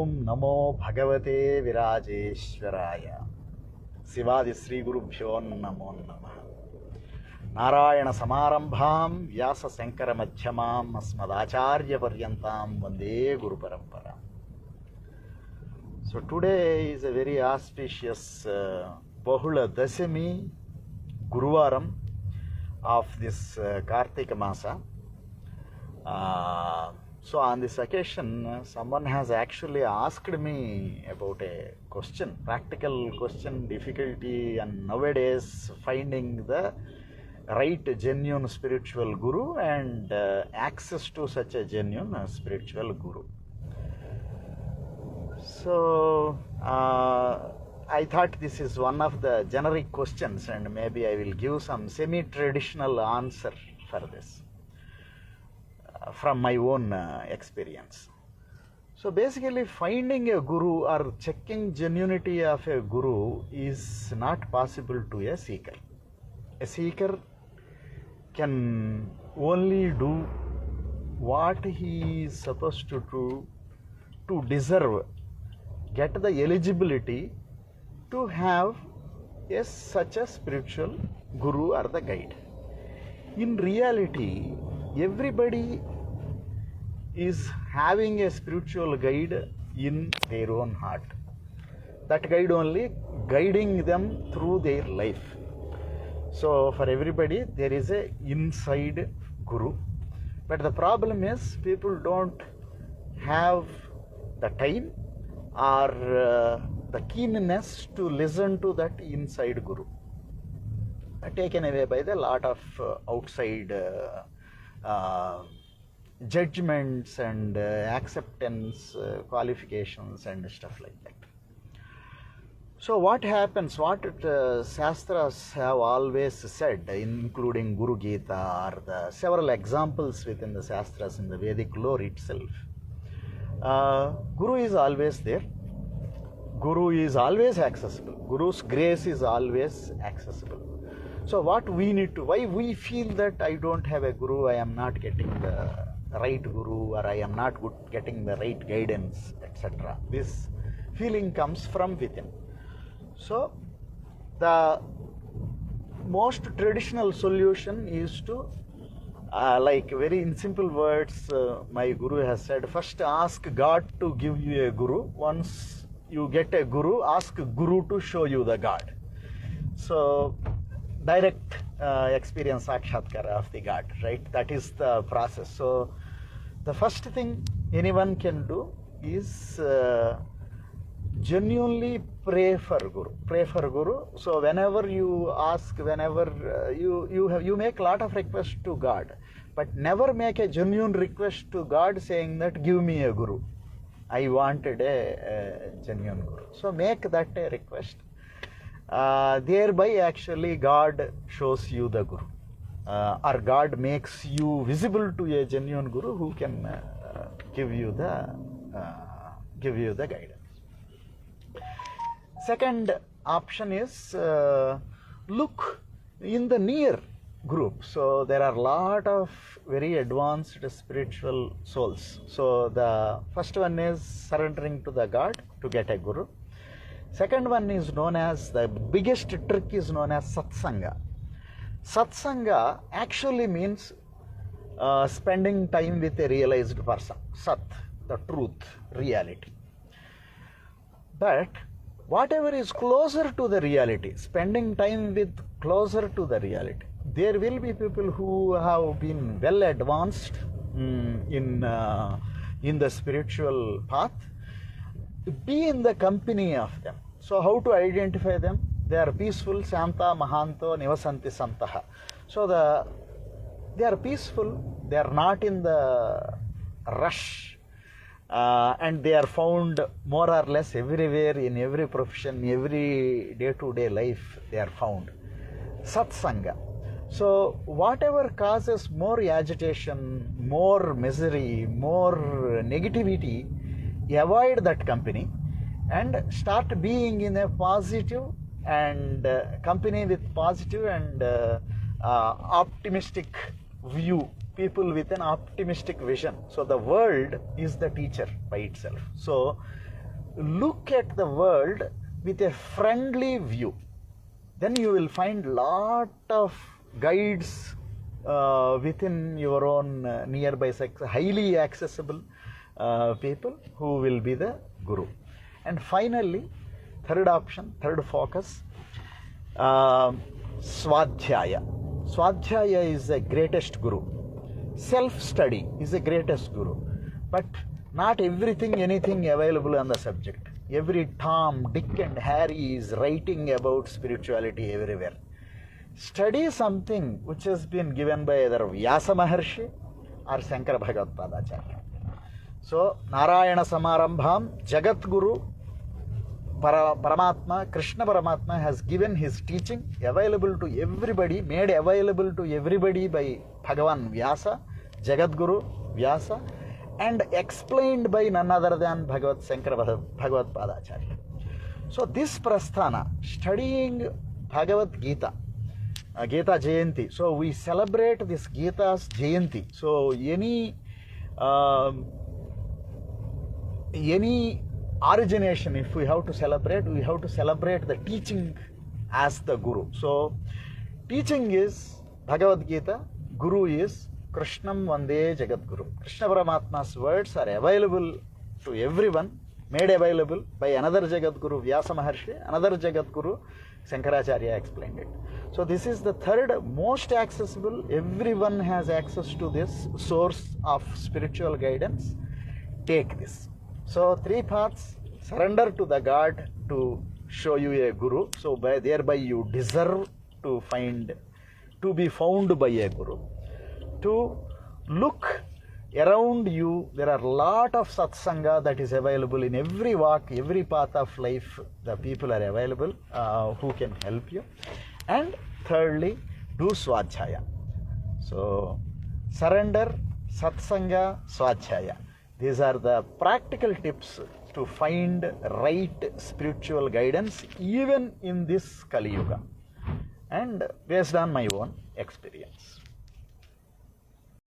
ఓం నమో భగవతే విరాజేశ్వరాయ. శివాది శ్రీ గురుభ్యో నమో నమః. నారాయణ సమారంభాం వ్యాస శంకర మధ్యమాం అస్మదాచార్య పర్యంతాం వందే గురు పరంపర. So today is a very auspicious Bahula Dasami Guruvaram of this Kartika Masa. So on this occasion, someone has actually asked me about a question, practical question, difficulty, and nowadays finding the right genuine spiritual guru and access to such a genuine spiritual guru. So I thought this is one of the generic questions, and maybe I will give some semi-traditional answer for this from my own experience. So basically, finding a guru or checking genuinity of a guru is not possible to a seeker. A seeker can only do what he is supposed to do to deserve, get the eligibility to have such a spiritual guru or the guide. In reality, everybody is having a spiritual guide in their own heart. That guide only guiding them through their life. So for everybody there is a inside guru, but the problem is people don't have the time or the keenness to listen to that inside guru, taken away by the lot of outside judgments and acceptance qualifications and stuff like that. So what happens, what Shastras have always said, including Guru Gita or the several examples within the Shastras in the Vedic lore itself, Guru is always there. Guru is always accessible. Guru's grace is always accessible. So what we need to, why we feel that I don't have a guru, I am not getting the right guru, or I am not getting the right guidance, etc. This feeling comes from within. So the most traditional solution is to, like very in simple words, my guru has said, first ask God to give you a guru. Once you get a guru, ask guru to show you the God. So direct experience sakshatkara of the God, right? That is the process. So the first thing anyone can do is genuinely pray for guru. Pray for guru. So whenever you ask, whenever you make a lot of requests to God, but never make a genuine request to God saying that give me a guru, I wanted a genuine guru. So make that a request. Thereby actually God shows you the guru, or God makes you visible to a genuine guru who can give you the guidance. Second option is look in the near group. So there are a lot of very advanced spiritual souls. So the first one is surrendering to the God to get a guru. Second one is known as, the biggest trick is known as satsanga. Satsanga actually means spending time with a realized person, sat, the truth, reality. But whatever is closer to the reality, spending time with closer to the reality, there will be people who have been well advanced in the spiritual path. Be in the company of them. So how to identify them? They are peaceful, Shanta Mahanto Nivasanti Santaha. So they are peaceful, they are not in the rush, and they are found more or less everywhere, in every profession, every day-to-day life they are found. Satsanga. So whatever causes more agitation, more misery, more negativity, avoid that company and start being in a positive and company with positive and optimistic view, people with an optimistic vision. So the world is the teacher by itself. So look at the world with a friendly view, then you will find lot of guides within your own nearby highly accessible people who will be the guru. And finally, third option, third focus, Swadhyaya. Swadhyaya is the greatest guru. Self-study is the greatest guru. But not everything, anything available on the subject. Every Tom, Dick and Harry is writing about spirituality everywhere. Study something which has been given by either Vyasa Maharshi or Shankara Bhagavad-padacharya. So, Narayana Samarambham, Jagat Guru, Paramatma, Krishna Paramatma has given his teaching available to everybody, made available to everybody by Bhagavan Vyasa, Jagat Guru Vyasa, and explained by none other than Bhagavad Shankara Bhagavad-padacharya. So this prasthana, studying Bhagavad Gita, Gita Jayanti. So we celebrate this Gita's Jayanti. So any origination, if we have to celebrate, we have to celebrate the teaching as the Guru. So teaching is Bhagavad Gita, Guru is Krishnam Vande Jagat Guru. Krishna Paramatma's words are available to everyone, made available by another Jagat Guru, Vyasa Maharshi, another Jagat Guru, Shankaracharya explained it. So this is the third most accessible. Everyone has access to this source of spiritual guidance. Take this. So three paths: surrender to the God to show you a guru. So thereby you deserve to be found by a guru. To look around you, there are a lot of satsanga that is available in every walk, every path of life. The people are available who can help you. And thirdly, do Swadhyaya. So surrender, satsanga, Swadhyaya. These are the practical tips to find right spiritual guidance even in this Kali Yuga, and based on my own experience.